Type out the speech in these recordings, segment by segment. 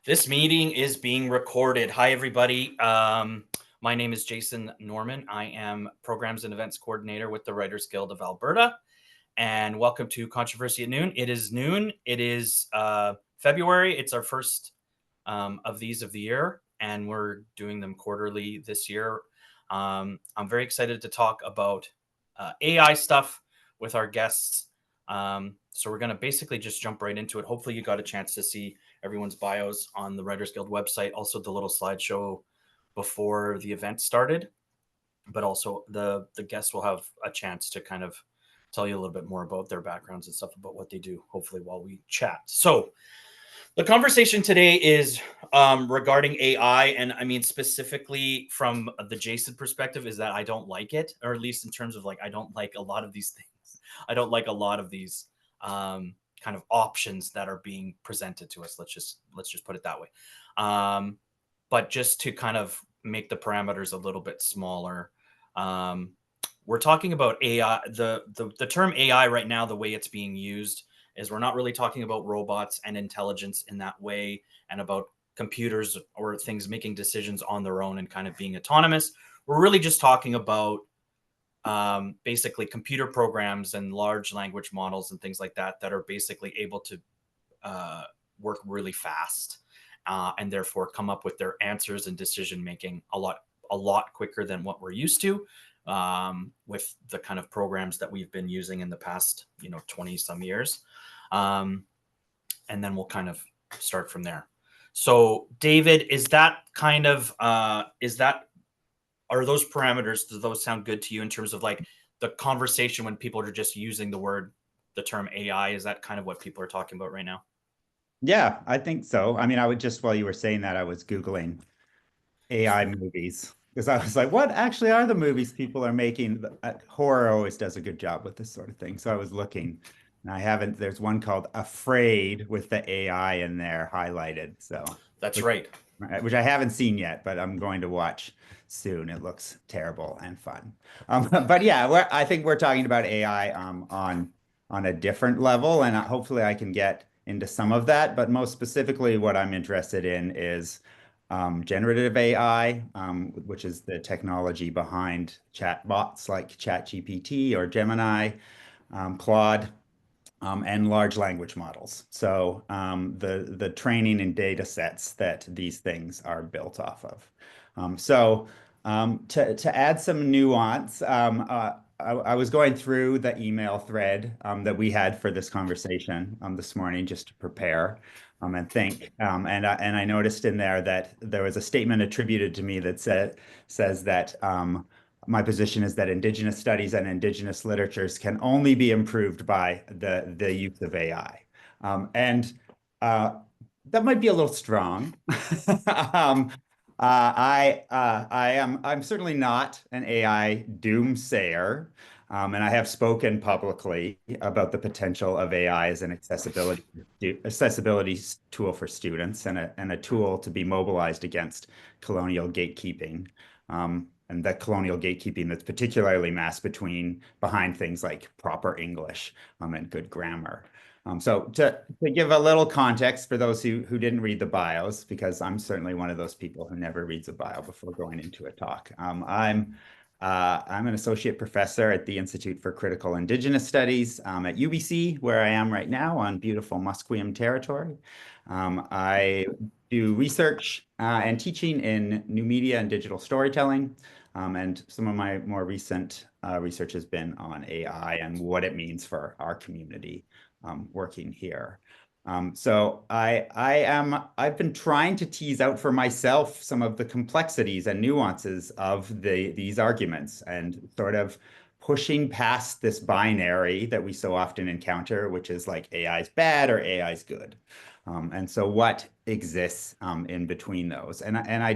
This meeting is being recorded. Hi, everybody. My name is Jason Norman. I am Programs and Events Coordinator with the Writers Guild of Alberta. And welcome to Controversy at Noon. It is noon. It is February. It's our first of these of the year, and we're doing them quarterly this year. I'm very excited to talk about AI stuff with our guests. So we're going to basically just jump right into it. Hopefully you got a chance to see everyone's bios on the Writers Guild website, also the little slideshow before the event started, but also the guests will have a chance to kind of tell you a little bit more about their backgrounds and stuff, about what they do, hopefully while we chat. So the conversation today is regarding AI, and I mean specifically from the Jason perspective is that I don't like it, or at least in terms of like I don't like a lot of these things. I don't like a lot of these kind of options that are being presented to us. Let's just put it that way. But just to kind of make the parameters a little bit smaller, we're talking about AI. The term AI right now, the way it's being used is we're not really talking about robots and intelligence in that way and about computers or things making decisions on their own and kind of being autonomous. We're really just talking about basically computer programs and large language models and things like that that are basically able to work really fast and therefore come up with their answers and decision making a lot quicker than what we're used to with the kind of programs that we've been using in the past 20 some years. And then we'll kind of start from there. So David, is that kind of are those parameters, do those sound good to you in terms of like the conversation when people are just using the term AI? Is that kind of what people are talking about right now? Yeah, I think so. I mean, I would just, while you were saying that, I was Googling AI movies because I was like, what actually are the movies people are making? Horror always does a good job with this sort of thing. So I was looking and there's one called Afraid with the AI in there highlighted. So, That's which, right. which I haven't seen yet, but I'm going to watch soon. It looks terrible and fun. But yeah, I think we're talking about AI on a different level, and hopefully I can get into some of that. But most specifically, what I'm interested in is generative AI, which is the technology behind chatbots like ChatGPT or Gemini, Claude, and large language models. So the training and data sets that these things are built off of. To add some nuance, I was going through the email thread that we had for this conversation this morning just to prepare and think. And I noticed in there that there was a statement attributed to me that says that my position is that Indigenous studies and Indigenous literatures can only be improved by the use of AI. And that might be a little strong. I'm certainly not an AI doomsayer, and I have spoken publicly about the potential of AI as an accessibility tool for students and a tool to be mobilized against colonial gatekeeping. And that colonial gatekeeping that's particularly masked behind things like proper English and good grammar. So to give a little context for those who didn't read the bios, because I'm certainly one of those people who never reads a bio before going into a talk. I'm an associate professor at the Institute for Critical Indigenous Studies at UBC, where I am right now on beautiful Musqueam territory. I do research and teaching in new media and digital storytelling. And some of my more recent research has been on AI and what it means for our community working here. I've been trying to tease out for myself some of the complexities and nuances of these arguments and sort of pushing past this binary that we so often encounter, which is like AI is bad or AI is good. And so what exists in between those? And I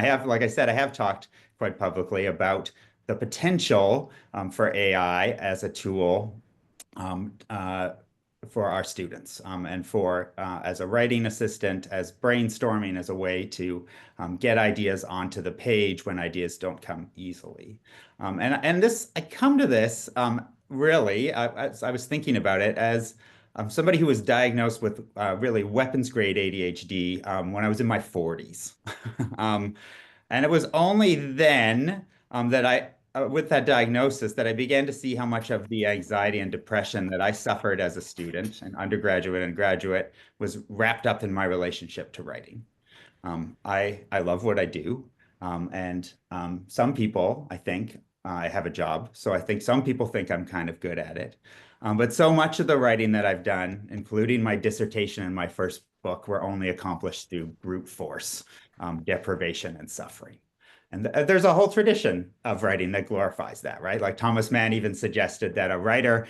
have, like I said, I have talked quite publicly about the potential for AI as a tool for our students and for as a writing assistant, as brainstorming as a way to get ideas onto the page when ideas don't come easily. I come to this really, I was thinking about it as I'm somebody who was diagnosed with really weapons grade ADHD when I was in my 40s. Um, and it was only then that with that diagnosis, that I began to see how much of the anxiety and depression that I suffered as a student, an undergraduate and graduate, was wrapped up in my relationship to writing. I love what I do, and some people, I think, I have a job, so I think some people think I'm kind of good at it. But so much of the writing that I've done, including my dissertation and my first book, were only accomplished through brute force, deprivation, and suffering. And there's a whole tradition of writing that glorifies that, right? Like Thomas Mann even suggested that a writer,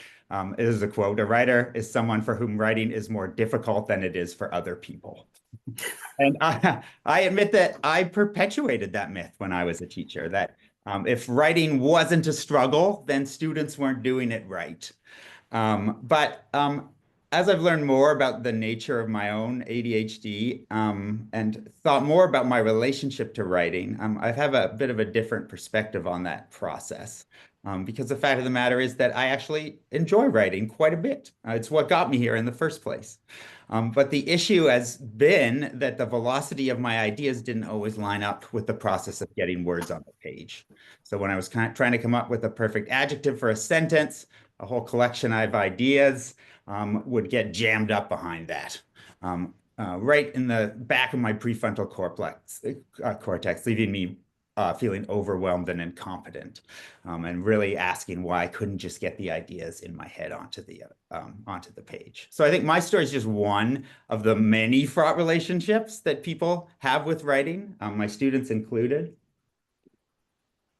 is a quote, a writer is someone for whom writing is more difficult than it is for other people. And I admit that I perpetuated that myth when I was a teacher, that if writing wasn't a struggle, then students weren't doing it right. But as I've learned more about the nature of my own ADHD and thought more about my relationship to writing, I have a bit of a different perspective on that process. Because the fact of the matter is that I actually enjoy writing quite a bit. It's what got me here in the first place. But the issue has been that the velocity of my ideas didn't always line up with the process of getting words on the page. So when I was trying to come up with a perfect adjective for a sentence, a whole collection of ideas would get jammed up behind that. Right in the back of my prefrontal cortex, leaving me feeling overwhelmed and incompetent, and really asking why I couldn't just get the ideas in my head onto the page. So I think my story is just one of the many fraught relationships that people have with writing, my students included.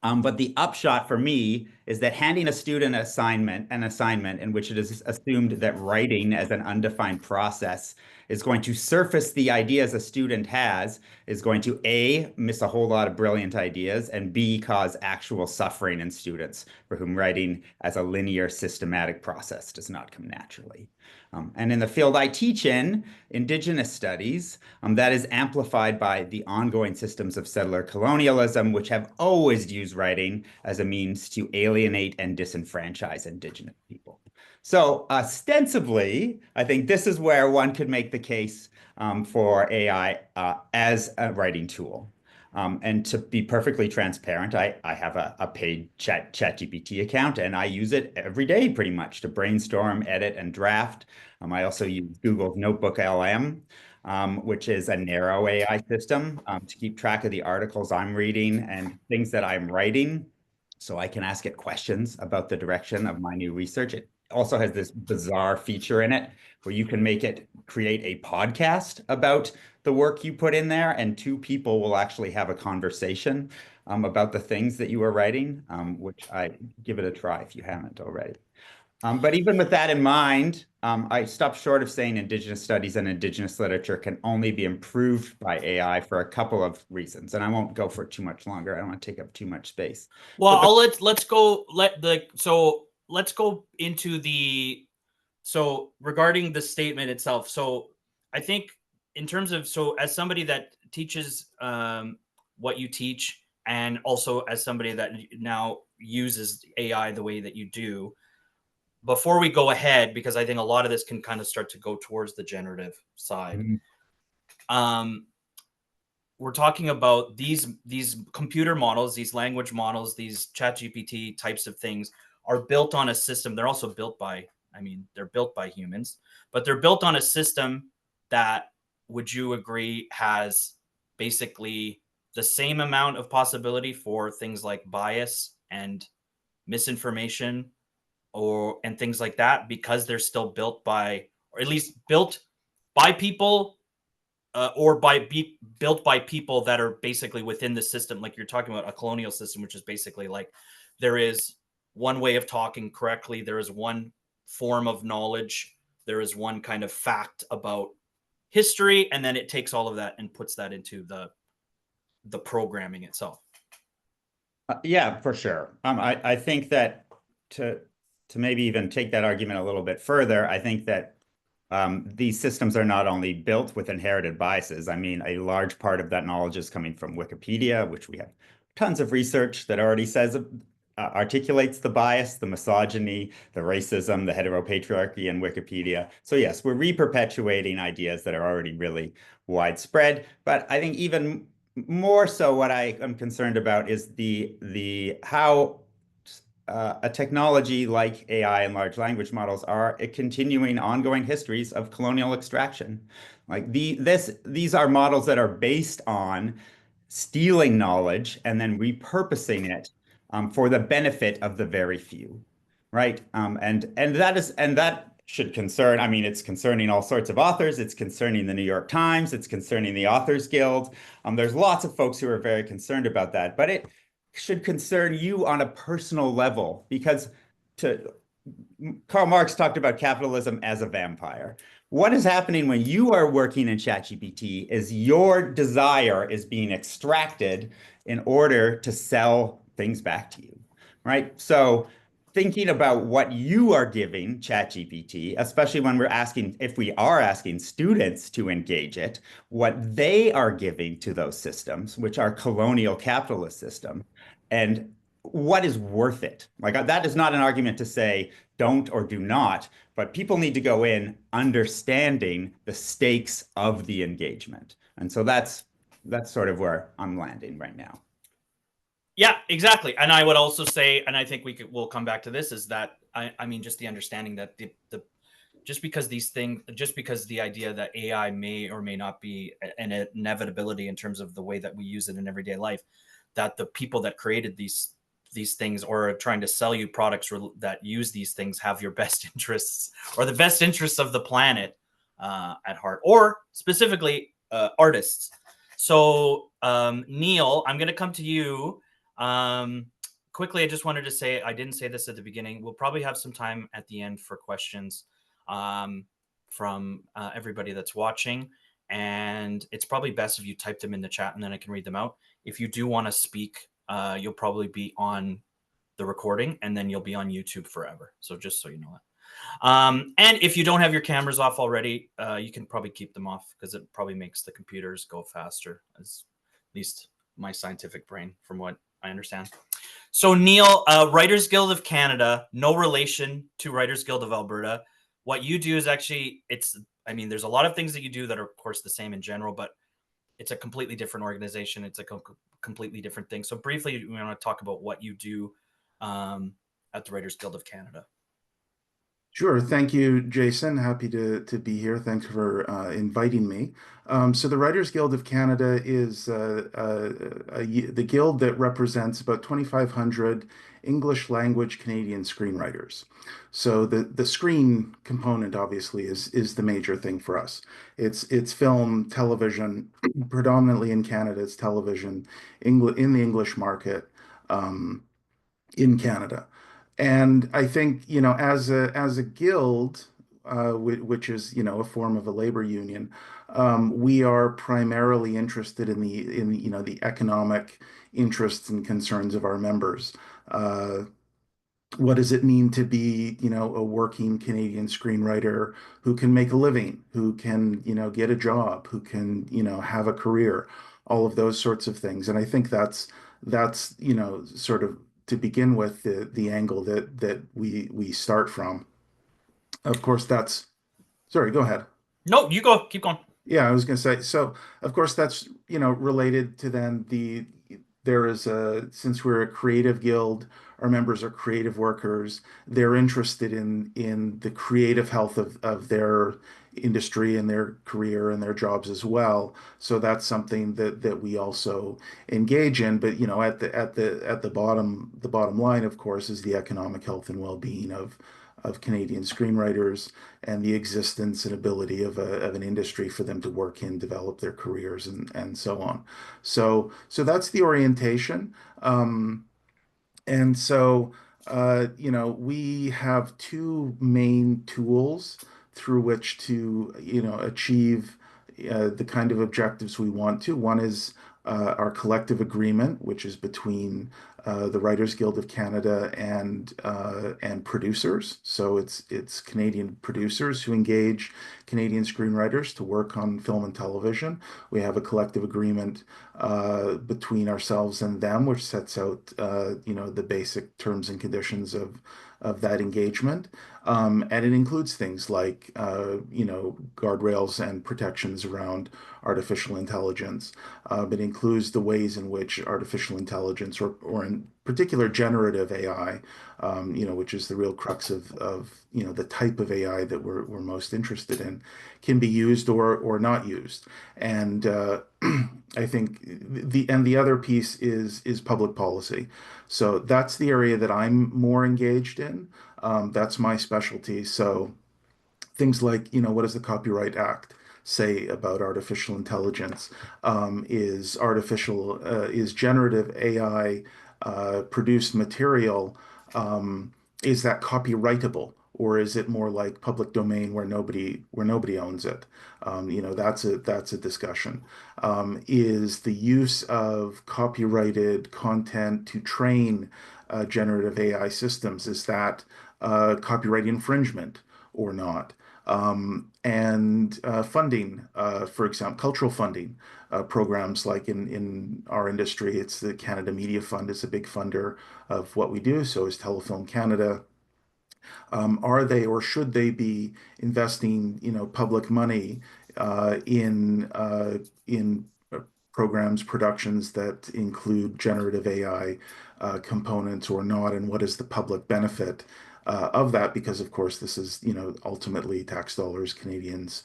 But the upshot for me is that handing a student an assignment in which it is assumed that writing as an undefined process is going to surface the ideas a student has, is going to A, miss a whole lot of brilliant ideas, and B, cause actual suffering in students for whom writing as a linear, systematic process does not come naturally. And in the field I teach in, Indigenous studies, that is amplified by the ongoing systems of settler colonialism, which have always used writing as a means to alienate and disenfranchise Indigenous people. So ostensibly, I think this is where one could make the case for AI as a writing tool. And to be perfectly transparent, I have a paid ChatGPT account, and I use it every day pretty much to brainstorm, edit, and draft. I also use Google's Notebook LM, which is a narrow AI system to keep track of the articles I'm reading and things that I'm writing, so I can ask it questions about the direction of my new research. It also has this bizarre feature in it where you can make it create a podcast about the work you put in there, and two people will actually have a conversation about the things that you are writing, which I give it a try if you haven't already. But even with that in mind, I stopped short of saying Indigenous studies and Indigenous literature can only be improved by AI for a couple of reasons, and I won't go for too much longer. I don't want to take up too much space. Well, let's go into the regarding the statement itself. So I think in terms of as somebody that teaches what you teach, and also as somebody that now uses AI the way that you do, before we go ahead, because I think a lot of this can kind of start to go towards the generative side. We're talking about these computer models, these language models, these ChatGPT types of things are built on a system. They're also built by, they're built by humans, but they're built on a system that, would you agree, has basically the same amount of possibility for things like bias and misinformation and things like that, because they're still built by, or at least built by people, built by people that are basically within the system. Like you're talking about a colonial system, which is basically like there is one way of talking correctly, there is one form of knowledge, there is one kind of fact about history, and then it takes all of that and puts that into the programming itself. Yeah, for sure. I think that to maybe even take that argument a little bit further, I think that these systems are not only built with inherited biases. I mean, a large part of that knowledge is coming from Wikipedia, which we have tons of research that already says articulates the bias, the misogyny, the racism, the heteropatriarchy in Wikipedia. So yes, we're re-perpetuating ideas that are already really widespread. But I think even more so, what I am concerned about is the how a technology like AI and large language models are a continuing, ongoing histories of colonial extraction. Like these are models that are based on stealing knowledge and then repurposing it for the benefit of the very few, right? And that should concern. I mean, it's concerning all sorts of authors. It's concerning the New York Times. It's concerning the Authors Guild. There's lots of folks who are very concerned about that, but it should concern you on a personal level because to Karl Marx talked about capitalism as a vampire. What is happening when you are working in ChatGPT is your desire is being extracted in order to sell things back to you, right? So thinking about what you are giving ChatGPT, especially when we're asking, if we are asking students to engage it, what they are giving to those systems, which are colonial capitalist systems, and what is worth it? Like that is not an argument to say don't or do not, but people need to go in understanding the stakes of the engagement. And so that's sort of where I'm landing right now. Yeah, exactly. And I would also say, and I think we'll come back to this, is that I mean, just the understanding that the just because these things, just because the idea that AI may or may not be an inevitability in terms of the way that we use it in everyday life, that the people that created these things or are trying to sell you products that use these things have your best interests or the best interests of the planet at heart, or specifically artists. So Neil, I'm going to come to you. Quickly, I just wanted to say, I didn't say this at the beginning. We'll probably have some time at the end for questions from everybody that's watching. And it's probably best if you type them in the chat and then I can read them out. If you do want to speak, you'll probably be on the recording and then you'll be on YouTube forever. So just so you know that. And if you don't have your cameras off already, you can probably keep them off because it probably makes the computers go faster, at least my scientific brain, from what I understand. So Neil, Writers Guild of Canada, no relation to Writers Guild of Alberta. What you do is actually, I mean, there's a lot of things that you do that are, of course, the same in general, but it's a completely different organization. It's a completely different thing. So briefly, we want to talk about what you do at the Writers Guild of Canada. Sure. Thank you, Jason. Happy to be here. Thanks for inviting me. So the Writers Guild of Canada is the guild that represents about 2,500 English language Canadian screenwriters. So the screen component obviously is the major thing for us. It's film, television, predominantly in Canada. It's television, in the English market. In Canada. And I think, as a guild, which is, a form of a labor union, we are primarily interested in the economic interests and concerns of our members. What does it mean to be, a working Canadian screenwriter who can make a living, who can, get a job, who can, have a career, all of those sorts of things. And I think that's, sort of to begin with the angle that we start from. Of course, sorry, go ahead. No, you go. Keep going. Yeah, I was going to say, so of course that's, related to then there is since we're a creative guild, our members are creative workers. They're interested in the creative health of their industry and their career and their jobs as well. So that's something that we also engage in. But at the bottom line, of course, is the economic health and well-being of Canadian screenwriters and the existence and ability of an industry for them to work in, develop their careers, and so on. So that's the orientation. And so, we have two main tools through which to, achieve the kind of objectives we want to. One is our collective agreement, which is between the Writers Guild of Canada and producers. So it's Canadian producers who engage Canadian screenwriters to work on film and television. We have a collective agreement between ourselves and them, which sets out the basic terms and conditions of that engagement. And it includes things like guardrails and protections around artificial intelligence. It includes the ways in which artificial intelligence, or in particular generative AI, which is the real crux of the type of AI that we're most interested in, can be used or not used. And I think the other piece is public policy. So that's the area that I'm more engaged in. That's my specialty. So things like, what does the Copyright Act say about artificial intelligence? Is generative AI produced material, is that copyrightable? Or is it more like public domain where nobody owns it? That's a discussion. Is the use of copyrighted content to train generative AI systems, is that copyright infringement or not? And funding, for example, cultural funding programs like in our industry, it's the Canada Media Fund is a big funder of what we do. So is Telefilm Canada. Are they or should they be investing, public money in programs, productions that include generative AI components or not? And what is the public benefit of that? Because of course, this is, ultimately tax dollars. Canadians,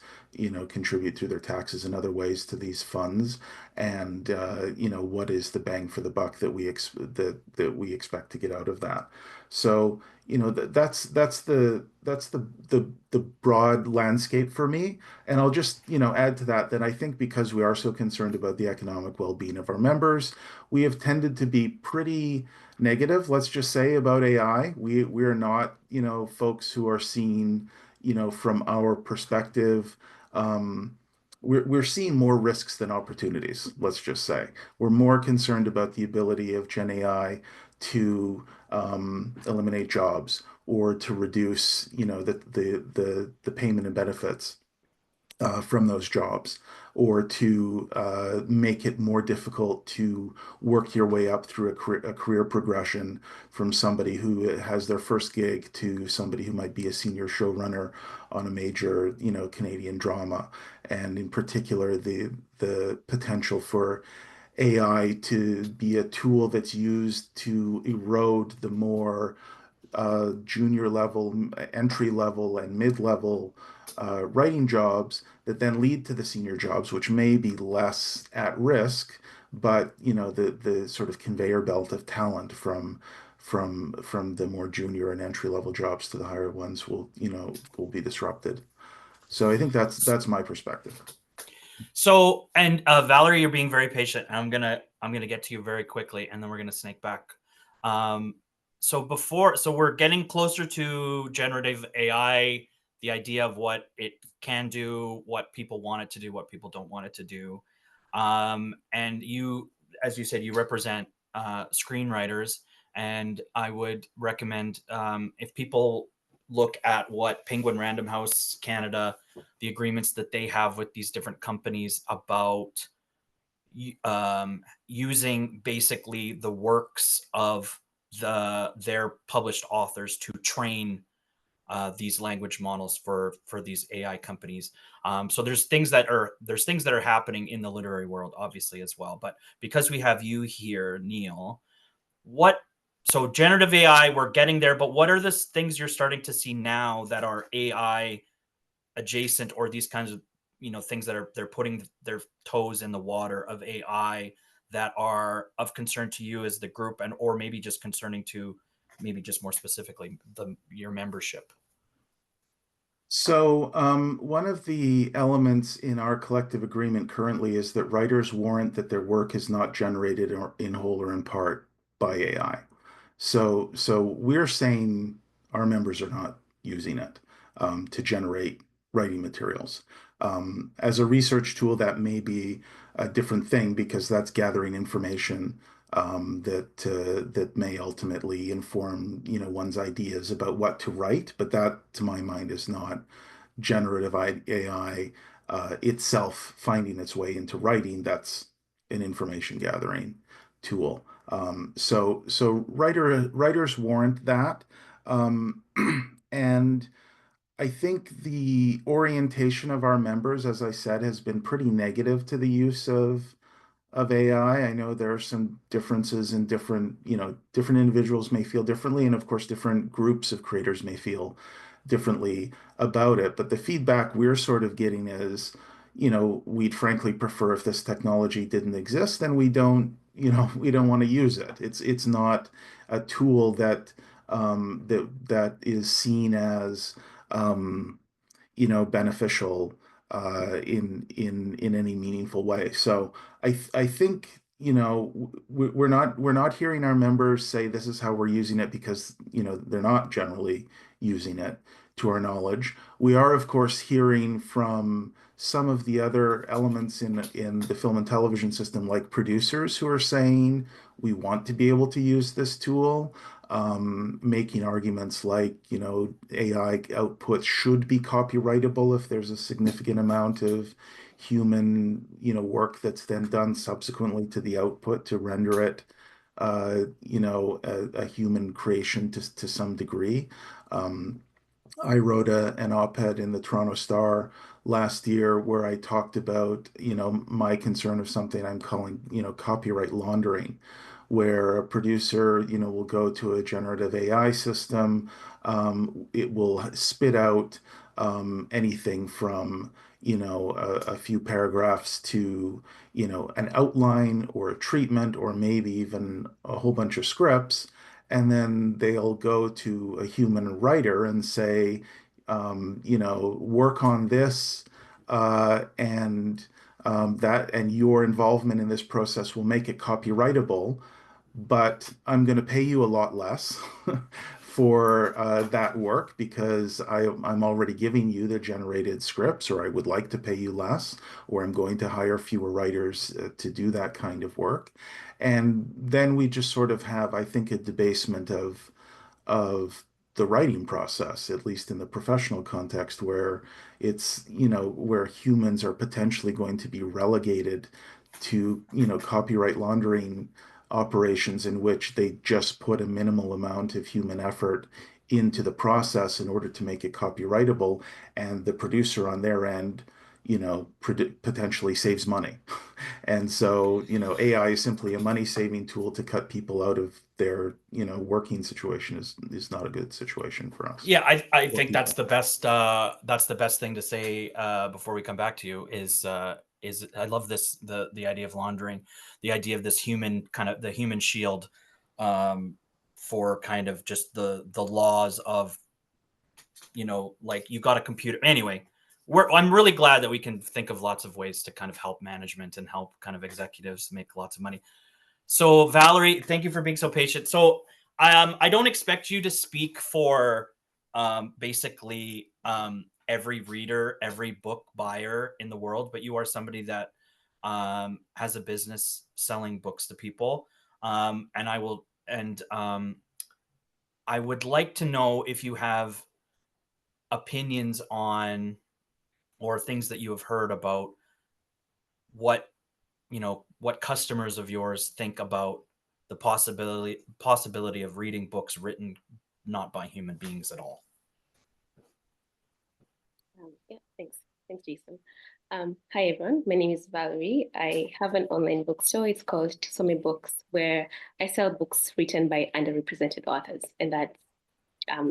contribute through their taxes and other ways to these funds. And what is the bang for the buck that we expect to get out of that? So that's the broad landscape for me. And I'll just add to that I think because we are so concerned about the economic well-being of our members, we have tended to be pretty negative, let's just say, about AI. We are not folks who are seeing from our perspective. We're seeing more risks than opportunities, let's just say. We're more concerned about the ability of Gen AI to eliminate jobs or to reduce, the payment and benefits from those jobs, or to make it more difficult to work your way up through a career progression from somebody who has their first gig to somebody who might be a senior showrunner on a major, Canadian drama. And in particular, the potential for AI to be a tool that's used to erode the more junior level, entry level, and mid level writing jobs that then lead to the senior jobs, which may be less at risk, but the sort of conveyor belt of talent from the more junior and entry level jobs to the higher ones will be disrupted. So I think that's my perspective. So, and Valerie, you're being very patient. I'm gonna get to you very quickly, and then we're gonna snake back. So we're getting closer to generative AI, the idea of what it can do, what people want it to do, what people don't want it to do. And you, as you said, you represent screenwriters, and I would recommend, if people look at what Penguin Random House Canada, the agreements that they have with these different companies about using basically the works of their published authors to train these language models for these AI companies. So there's things that are happening in the literary world, obviously, as well. But because we have you here, Neil, so generative AI, we're getting there, but what are the things you're starting to see now that are AI adjacent, or these kinds of things that they're putting their toes in the water of AI, that are of concern to you as the group, and or maybe just concerning to maybe just more specifically your membership? So, one of the elements in our collective agreement currently is that writers warrant that their work is not generated in whole or in part by AI. So we're saying our members are not using it to generate writing materials. As a research tool, that may be a different thing because that's gathering information that may ultimately inform, one's ideas about what to write. But that, to my mind, is not generative AI itself finding its way into writing. That's an information gathering tool. So writers warrant that. Um, and I think the orientation of our members, as I said, has been pretty negative to the use of AI. I know there are some differences in different individuals may feel differently, and of course, different groups of creators may feel differently about it. But the feedback we're sort of getting is, we'd frankly prefer if this technology didn't exist, and we don't want to use it. It's not a tool that is seen as beneficial in any meaningful way. So I think we're not hearing our members say this is how we're using it because they're not generally using it to our knowledge. We are, of course, hearing from some of the other elements in the film and television system, like producers who are saying we want to be able to use this tool, making arguments like, AI output should be copyrightable if there's a significant amount of human, work that's then done subsequently to the output to render it, a human creation to some degree. I wrote an op-ed in the Toronto Star last year where I talked about, my concern of something I'm calling, copyright laundering, where a producer, will go to a generative AI system. It will spit out anything from, a few paragraphs to, an outline or a treatment, or maybe even a whole bunch of scripts. And then they'll go to a human writer and say, work on this, and your involvement in this process will make it copyrightable, but I'm going to pay you a lot less for that work because I'm already giving you the generated scripts, or I would like to pay you less, or I'm going to hire fewer writers to do that kind of work. And then we just sort of have, I think, a debasement of the writing process, at least in the professional context, where it's, where humans are potentially going to be relegated to, copyright laundering operations in which they just put a minimal amount of human effort into the process in order to make it copyrightable, and the producer on their end, potentially saves money. And so, AI is simply a money-saving tool to cut people out of their, working situation is not a good situation for us. Yeah, I think that's the best thing to say before we come back to you is I love this the idea of laundering, the idea of this human the human shield for kind of just the laws of, like you got a computer anyway. I'm really glad that we can think of lots of ways to kind of help management and help kind of executives make lots of money. So Valerie, thank you for being so patient. So I don't expect you to speak for basically every reader, every book buyer in the world, but you are somebody that has a business selling books to people. And I would like to know if you have opinions on or things that you have heard about what what customers of yours think about the possibility of reading books written not by human beings at all. Yeah, thanks, Jason. Hi everyone, my name is Valerie. I have an online bookstore. It's called Tusome Books, where I sell books written by underrepresented authors, and that's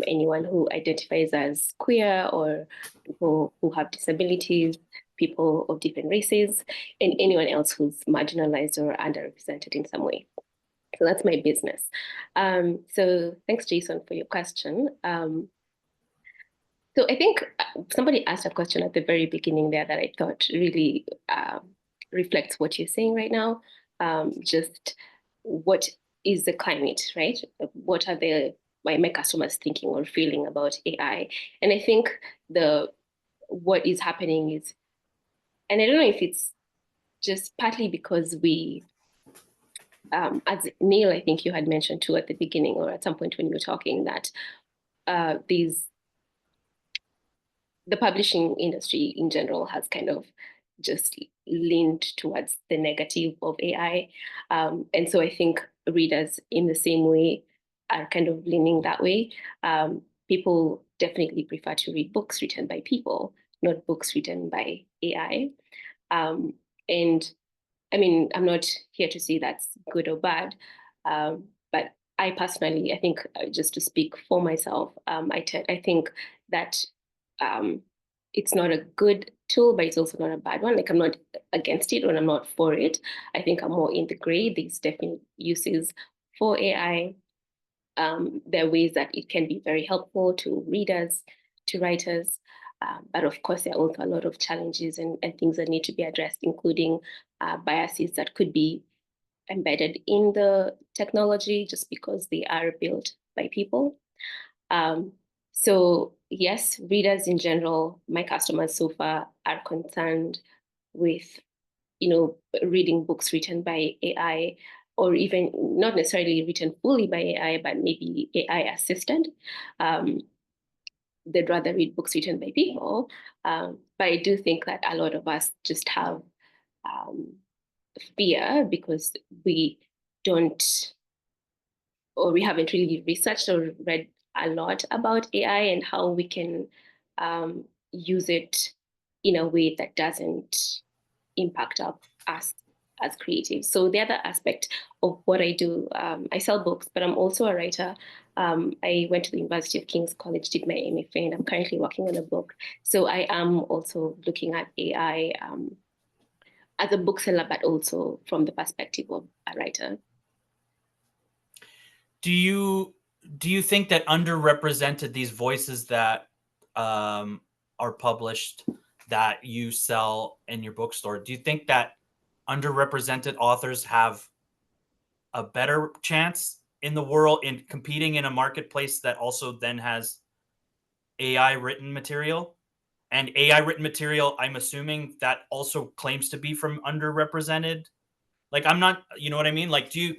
anyone who identifies as queer, or people who have disabilities, people of different races, and anyone else who's marginalized or underrepresented in some way. So that's my business. So thanks, Jason, for your question. So I think somebody asked a question at the very beginning there that I thought really reflects what you're saying right now. Just what is the climate, right? What are my customers thinking or feeling about AI? And I think what is happening is, and I don't know if it's just partly because we, as Neil, I think you had mentioned too at the beginning or at some point when you were talking, that the publishing industry in general has kind of just leaned towards the negative of AI. And so I think readers in the same way are kind of leaning that way. People definitely prefer to read books written by people, not books written by AI. And I mean, I'm not here to say that's good or bad, but I personally, I think just to speak for myself, I think that it's not a good tool, but it's also not a bad one. Like I'm not against it or I'm not for it. I think I'm more in the gray. There's definitely uses for AI. There are ways that it can be very helpful to readers, to writers. But of course, there are also a lot of challenges and things that need to be addressed, including biases that could be embedded in the technology just because they are built by people. So yes, readers in general, my customers so far are concerned with, reading books written by AI, or even not necessarily written fully by AI, but maybe AI assisted. They'd rather read books written by people. But I do think that a lot of us just have fear because we don't, or we haven't really researched or read a lot about AI and how we can use it in a way that doesn't impact us as creatives. So the other aspect of what I do, I sell books, but I'm also a writer. I went to the University of King's College, did my MFA, and I'm currently working on a book. So I am also looking at AI as a bookseller, but also from the perspective of a writer. Do you think that underrepresented, these voices that are published that you sell in your bookstore, do you think that underrepresented authors have a better chance in the world in competing in a marketplace that also then has AI written material? And AI written material, I'm assuming that also claims to be from underrepresented. Like, I'm not, you know what I mean? Like, do you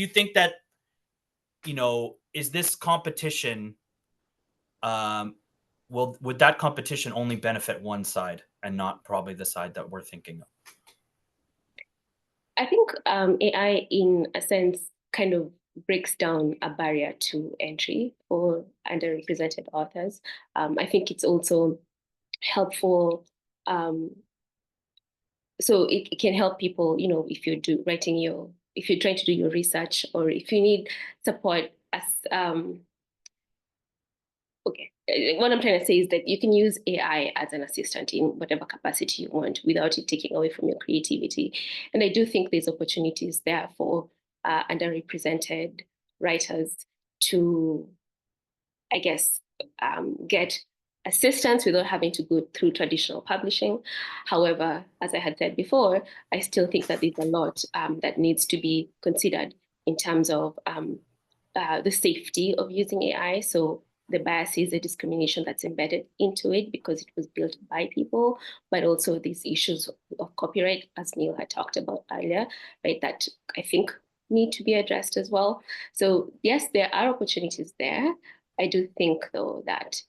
think that, is this competition, would that competition only benefit one side and not probably the side that we're thinking of? I think AI, in a sense, kind of breaks down a barrier to entry for underrepresented authors. I think it's also helpful. So it can help people, if you're if you're trying to do your research, or if you need support as okay. What I'm trying to say is that you can use AI as an assistant in whatever capacity you want without it taking away from your creativity. And I do think there's opportunities there for underrepresented writers to, I guess, get assistance without having to go through traditional publishing. However, as I had said before, I still think that there's a lot that needs to be considered in terms of the safety of using AI. So the biases, the discrimination that's embedded into it because it was built by people, but also these issues of copyright, as Neil had talked about earlier, right, that I think need to be addressed as well. So yes, there are opportunities there. I do think, though, that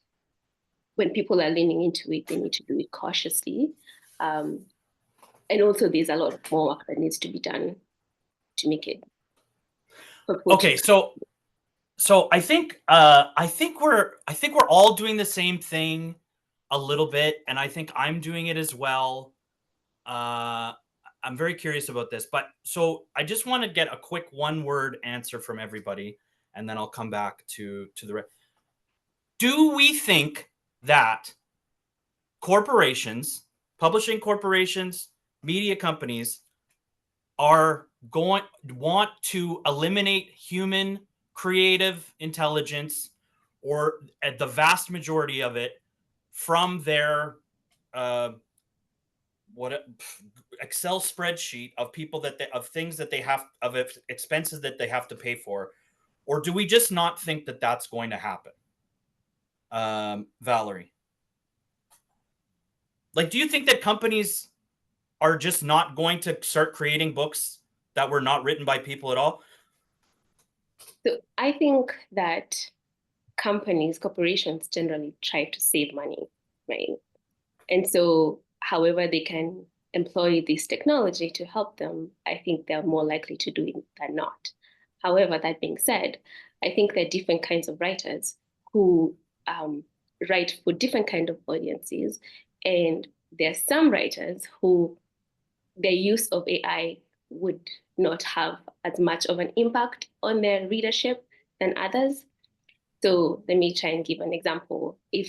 when people are leaning into it, they need to do it cautiously. And also there's a lot of more work that needs to be done to make it. Okay, so I think we're all doing the same thing a little bit, and I think I'm doing it as well. I'm very curious about this, but so I just want to get a quick one-word answer from everybody, and then I'll come back to the rest. Do we think that corporations, publishing corporations, media companies want to eliminate human creative intelligence, or the vast majority of it, from their Excel spreadsheet of people things that they have, of expenses that they have to pay for? Or do we just not think that that's going to happen? Valerie. Like, do you think that companies are just not going to start creating books that were not written by people at all? So I think that corporations generally try to save money, right? And so, however, they can employ this technology to help them, I think they're more likely to do it than not. However, that being said, I think there are different kinds of writers who write for different kind of audiences. And there are some writers who their use of AI would not have as much of an impact on their readership than others. So let me try and give an example. I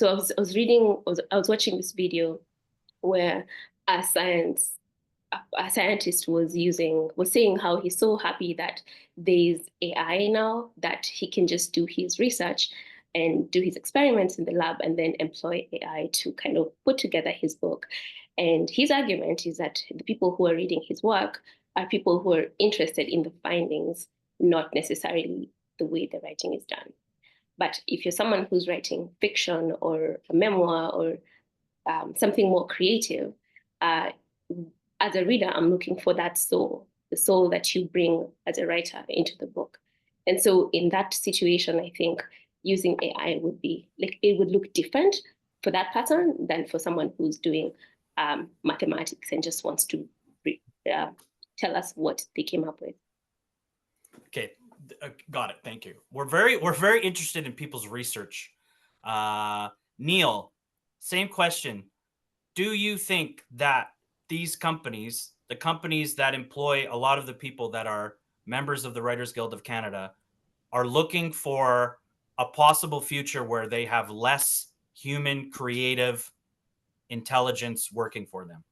was watching this video where a scientist was saying how he's so happy that there's AI now that he can just do his research and do his experiments in the lab and then employ AI to kind of put together his book. And his argument is that the people who are reading his work are people who are interested in the findings, not necessarily the way the writing is done. But if you're someone who's writing fiction or a memoir or something more creative, as a reader, I'm looking for that soul, the soul that you bring as a writer into the book. And so in that situation, I think using AI would be like, it would look different for that pattern than for someone who's doing mathematics and just wants to tell us what they came up with. Okay, got it. Thank you. We're very interested in people's research. Neil, same question. Do you think that these companies, the companies that employ a lot of the people that are members of the Writers Guild of Canada, are looking for a possible future where they have less human creative intelligence working for them?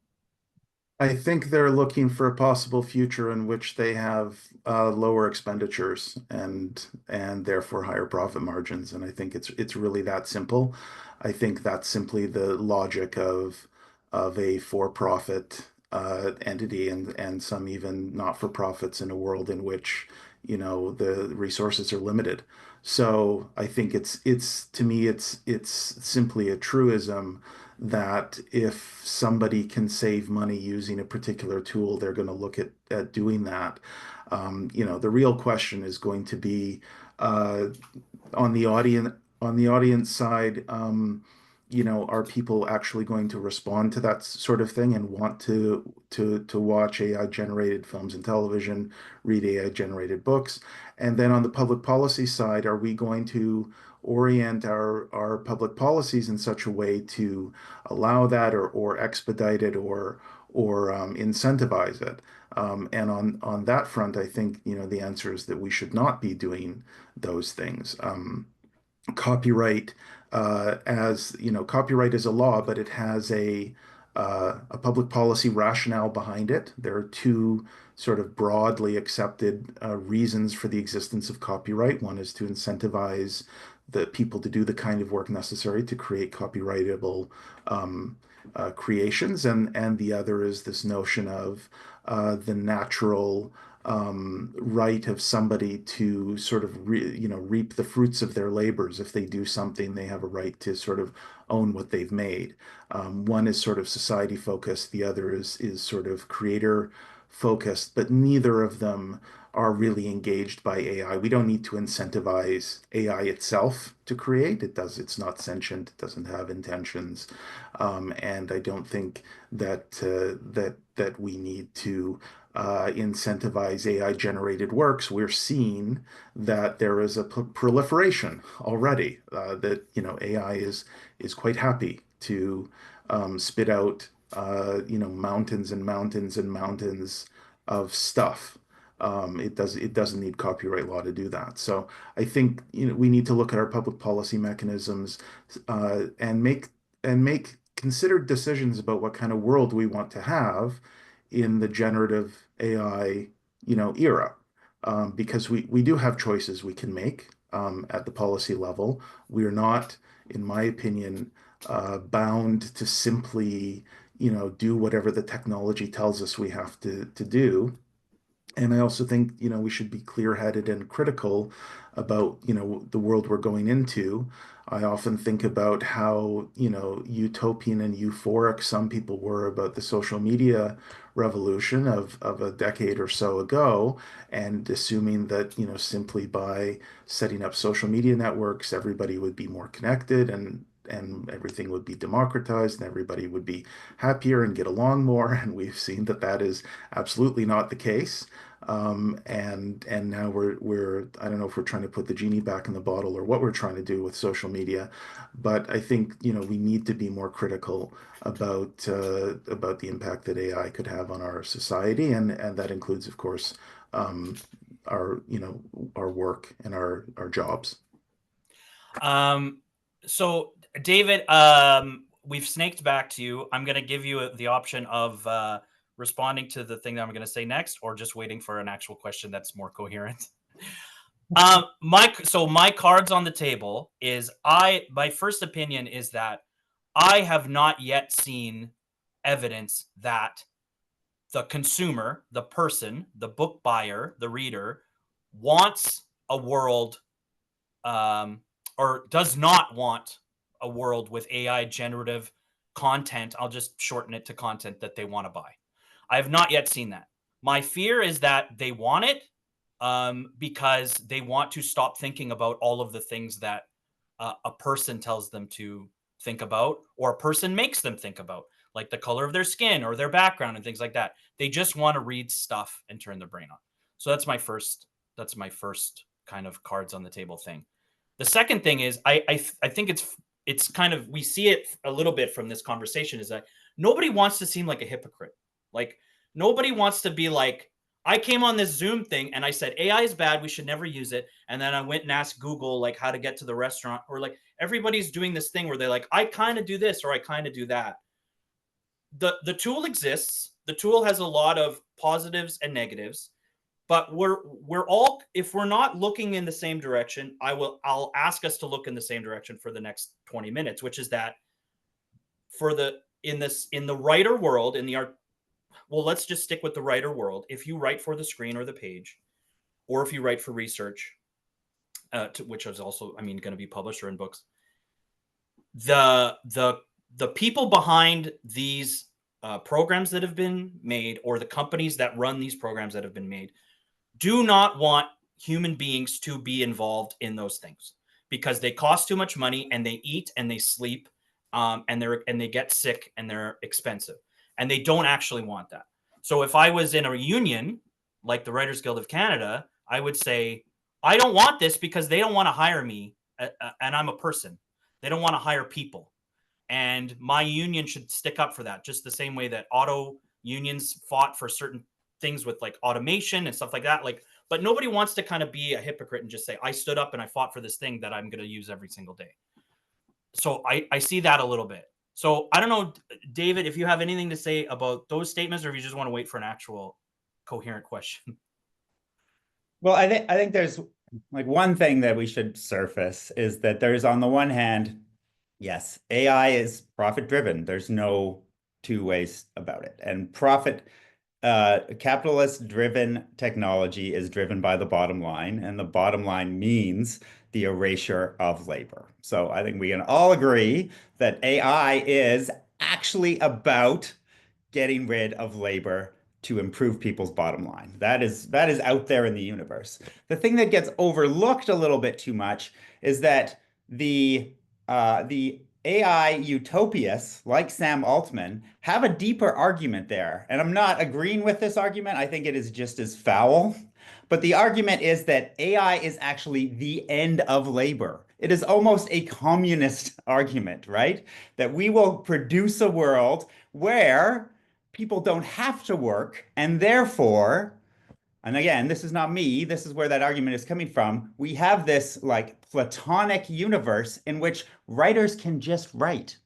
I think they're looking for a possible future in which they have lower expenditures and therefore higher profit margins. And I think it's really that simple. I think that's simply the logic of a for-profit entity and some even not-for-profits in a world in which, you know, the resources are limited. So I think it's to me it's simply a truism that if somebody can save money using a particular tool, they're going to look at doing that. You know, the real question is going to be on the audience side. You know, are people actually going to respond to that sort of thing and want to watch AI generated films and television, read AI generated books? And then on the public policy side, are we going to orient our public policies in such a way to allow that or expedite it or incentivize it? And on that front, I think, you know, the answer is that we should not be doing those things. Copyright, as you know, copyright is a law, but it has a public policy rationale behind it. There are two sort of broadly accepted reasons for the existence of copyright. One is to incentivize the people to do the kind of work necessary to create copyrightable creations, and the other is this notion of the natural right of somebody to sort of reap the fruits of their labors. If they do something, they have a right to sort of own what they've made. One is sort of society focused, the other is sort of creator focused, but neither of them are really engaged by AI. We don't need to incentivize AI itself to create. It's not sentient. It doesn't have intentions, and I don't think that that we need to incentivize AI-generated works. We're seeing that there is a proliferation already. That AI is quite happy to spit out mountains and mountains and mountains of stuff. It doesn't need copyright law to do that. So I think we need to look at our public policy mechanisms and make considered decisions about what kind of world we want to have in the generative AI era. Because we do have choices we can make at the policy level. We are not, in my opinion, bound to simply do whatever the technology tells us we have to do. And I also think, we should be clear-headed and critical about, the world we're going into. I often think about how, utopian and euphoric some people were about the social media revolution of a decade or so ago, and assuming that, simply by setting up social media networks, everybody would be more connected and everything would be democratized and everybody would be happier and get along more. And we've seen that that is absolutely not the case. And now we're I don't know if we're trying to put the genie back in the bottle or what we're trying to do with social media, but I think we need to be more critical about the impact that AI could have on our society, and that includes, of course, our our work and our jobs. So David, we've snaked back to you. I'm going to give you the option of responding to the thing that I'm going to say next, or just waiting for an actual question that's more coherent. My cards on the table is my first opinion is that I have not yet seen evidence that the consumer, the person, the book buyer, the reader wants a world or does not want a world with AI generative content. I'll just shorten it to content that they want to buy. I have not yet seen that. My fear is that they want it because they want to stop thinking about all of the things that a person tells them to think about, or a person makes them think about, like the color of their skin or their background and things like that. They just want to read stuff and turn their brain on. So that's my first kind of cards on the table thing. The second thing is I think it's kind of, we see it a little bit from this conversation, is that nobody wants to seem like a hypocrite. Like, nobody wants to be like, I came on this Zoom thing and I said AI is bad, we should never use it, and then I went and asked Google like how to get to the restaurant, or like everybody's doing this thing where they're like, I kind of do this or I kind of do that. The tool exists. The tool has a lot of positives and negatives, but we're all, if we're not looking in the same direction, I'll ask us to look in the same direction for the next 20 minutes, which is that in the writer world, in the art, well, let's just stick with the writer world. If you write for the screen or the page, or if you write for research, which is also, going to be published or in books, the people behind these programs that have been made, or the companies that run these programs that have been made, do not want human beings to be involved in those things, because they cost too much money, and they eat and they sleep, and they get sick, and they're expensive, and they don't actually want that. So if I was in a union like the Writers Guild of Canada, I would say, I don't want this because they don't want to hire me, and I'm a person. They don't want to hire people. And my union should stick up for that, just the same way that auto unions fought for certain things with like automation and stuff like that. Like, but nobody wants to kind of be a hypocrite and just say, I stood up and I fought for this thing that I'm going to use every single day. So I see that a little bit. So I don't know, David, if you have anything to say about those statements, or if you just want to wait for an actual coherent question. Well, I think there's like one thing that we should surface is that there's, on the one hand, yes, AI is profit driven. There's no two ways about it. And capitalist driven technology is driven by the bottom line, and the bottom line means the erasure of labor. So I think we can all agree that AI is actually about getting rid of labor to improve people's bottom line. That is out there in the universe. The thing that gets overlooked a little bit too much is that the AI utopias like Sam Altman have a deeper argument there. And I'm not agreeing with this argument. I think it is just as foul. But the argument is that AI is actually the end of labor. It is almost a communist argument, right? That we will produce a world where people don't have to work, and therefore, and again, this is not me, this is where that argument is coming from, we have this like platonic universe in which writers can just write,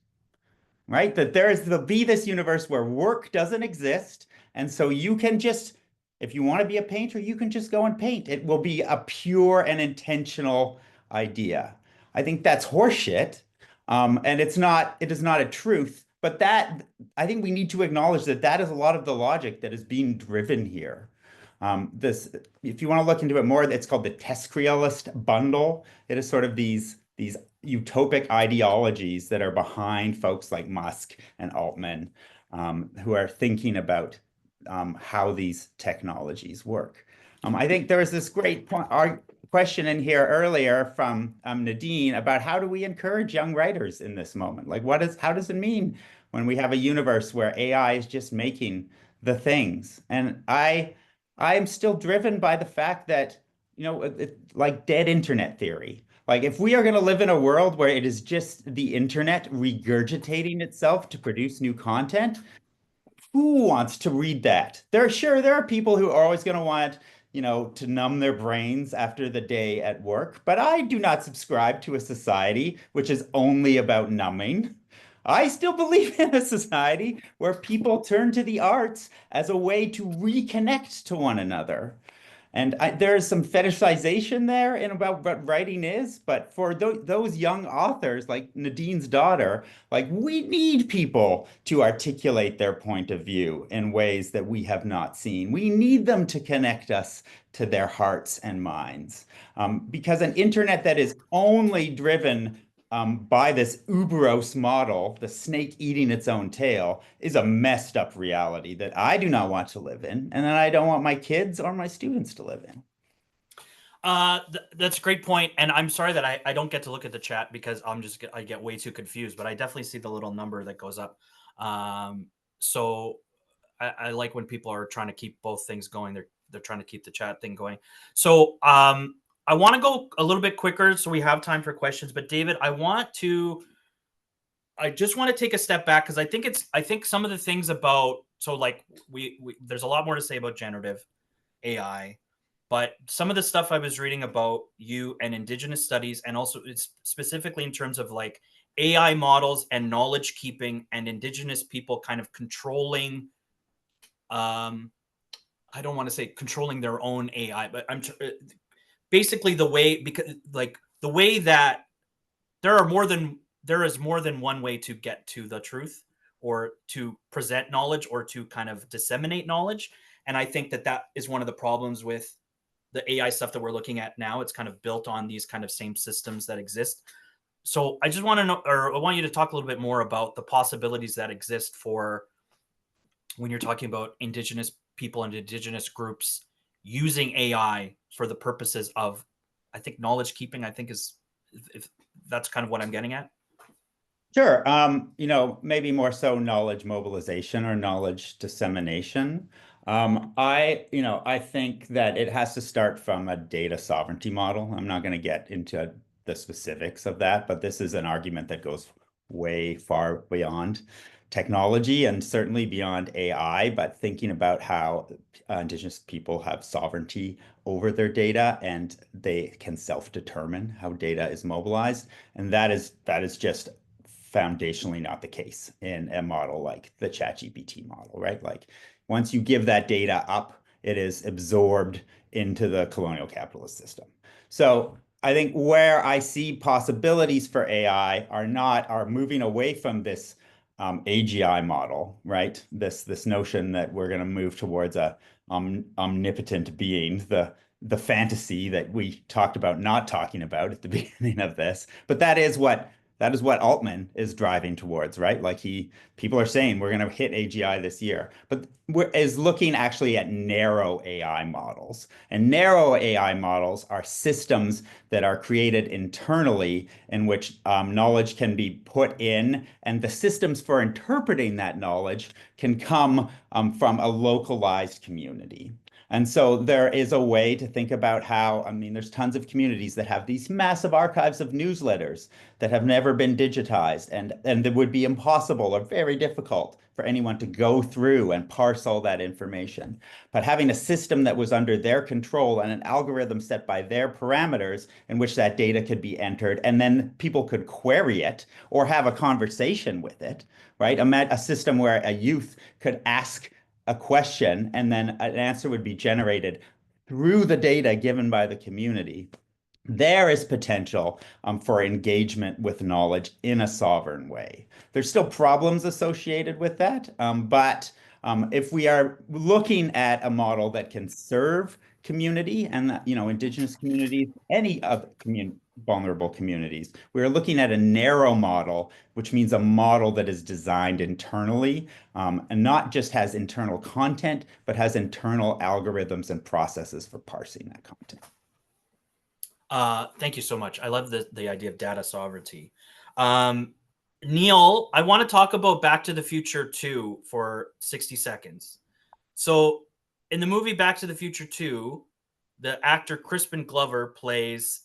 right? That there'll be this universe where work doesn't exist, and so you can just, if you want to be a painter, you can just go and paint. It will be a pure and intentional idea. I think that's horseshit, and it is not a truth. But that, I think we need to acknowledge that that is a lot of the logic that is being driven here. If you want to look into it more, it's called the test-crealist bundle. It is sort of these utopic ideologies that are behind folks like Musk and Altman, who are thinking about how these technologies work. I think there was this great question in here earlier from Nadine about how do we encourage young writers in this moment? Like, how does it mean when we have a universe where AI is just making the things? And I'm still driven by the fact that, like dead internet theory. Like, if we are going to live in a world where it is just the internet regurgitating itself to produce new content, who wants to read that? There are people who are always going to want, to numb their brains after the day at work, but I do not subscribe to a society which is only about numbing. I still believe in a society where people turn to the arts as a way to reconnect to one another. And there is some fetishization there in about what writing is, but for those young authors like Nadine's daughter, like we need people to articulate their point of view in ways that we have not seen. We need them to connect us to their hearts and minds, because an internet that is only driven by this Uberos model, the snake eating its own tail, is a messed up reality that I do not want to live in, and that I don't want my kids or my students to live in. That's a great point, and I'm sorry that I don't get to look at the chat because I get way too confused, but I definitely see the little number that goes up. So I like when people are trying to keep both things going. They're trying to keep the chat thing going. So I want to go a little bit quicker so we have time for questions. But David, I just want to take a step back because I think some of the things about, so like we there's a lot more to say about generative AI, but some of the stuff I was reading about you and Indigenous studies, and also it's specifically in terms of like AI models and knowledge keeping and Indigenous people kind of controlling, I don't want to say controlling their own AI, but basically the way that there is more than one way to get to the truth or to present knowledge or to kind of disseminate knowledge. And I think that is one of the problems with the AI stuff that we're looking at now. It's kind of built on these kind of same systems that exist. So I just want to know, or I want you to talk a little bit more about the possibilities that exist for when you're talking about Indigenous people and Indigenous groups using AI for the purposes of, I think, knowledge keeping, I think is, if that's kind of what I'm getting at. Sure. Maybe more so knowledge mobilization or knowledge dissemination. I think that it has to start from a data sovereignty model. I'm not going to get into the specifics of that, but this is an argument that goes way far beyond technology and certainly beyond AI, but thinking about how Indigenous people have sovereignty over their data and they can self-determine how data is mobilized. And that is just foundationally not the case in a model like the ChatGPT model, right? Like once you give that data up, it is absorbed into the colonial capitalist system. So I think where I see possibilities for AI are moving away from this AGI model, right? This notion that we're going to move towards a omnipotent being, the fantasy that we talked about not talking about at the beginning of this, but that is what Altman is driving towards, right? Like people are saying we're going to hit AGI this year, but is looking actually at narrow AI models. And narrow AI models are systems that are created internally in which knowledge can be put in, and the systems for interpreting that knowledge can come from a localized community. And so there is a way to think about how, there's tons of communities that have these massive archives of newsletters that have never been digitized, and that would be impossible or very difficult for anyone to go through and parse all that information. But having a system that was under their control and an algorithm set by their parameters in which that data could be entered, and then people could query it or have a conversation with it, right? A system where a youth could ask a question and then an answer would be generated through the data given by the community. There is potential for engagement with knowledge in a sovereign way. There's still problems associated with that, but If we are looking at a model that can serve community and, Indigenous communities, any of vulnerable communities, we are looking at a narrow model, which means a model that is designed internally, and not just has internal content, but has internal algorithms and processes for parsing that content. Thank you so much. I love the idea of data sovereignty. Neil, I want to talk about Back to the Future 2 for 60 seconds. So in the movie Back to the Future 2, the actor Crispin Glover plays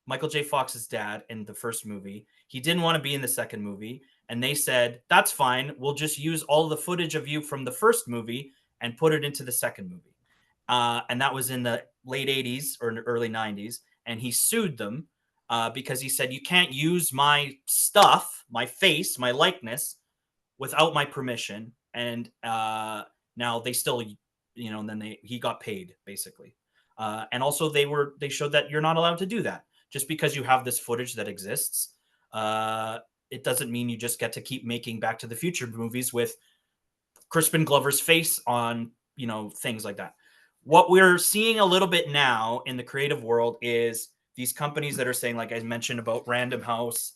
Michael J. Fox's dad in the first movie. He didn't want to be in the second movie, and they said, that's fine. We'll just use all the footage of you from the first movie and put it into the second movie. And that was in the late 80s or early 90s. And he sued them because he said, you can't use my stuff, my face, my likeness without my permission. And now they still, and then he got paid basically. And also they showed that you're not allowed to do that. Just because you have this footage that exists, it doesn't mean you just get to keep making Back to the Future movies with Crispin Glover's face on, things like that. What we're seeing a little bit now in the creative world is these companies that are saying, like I mentioned about Random House,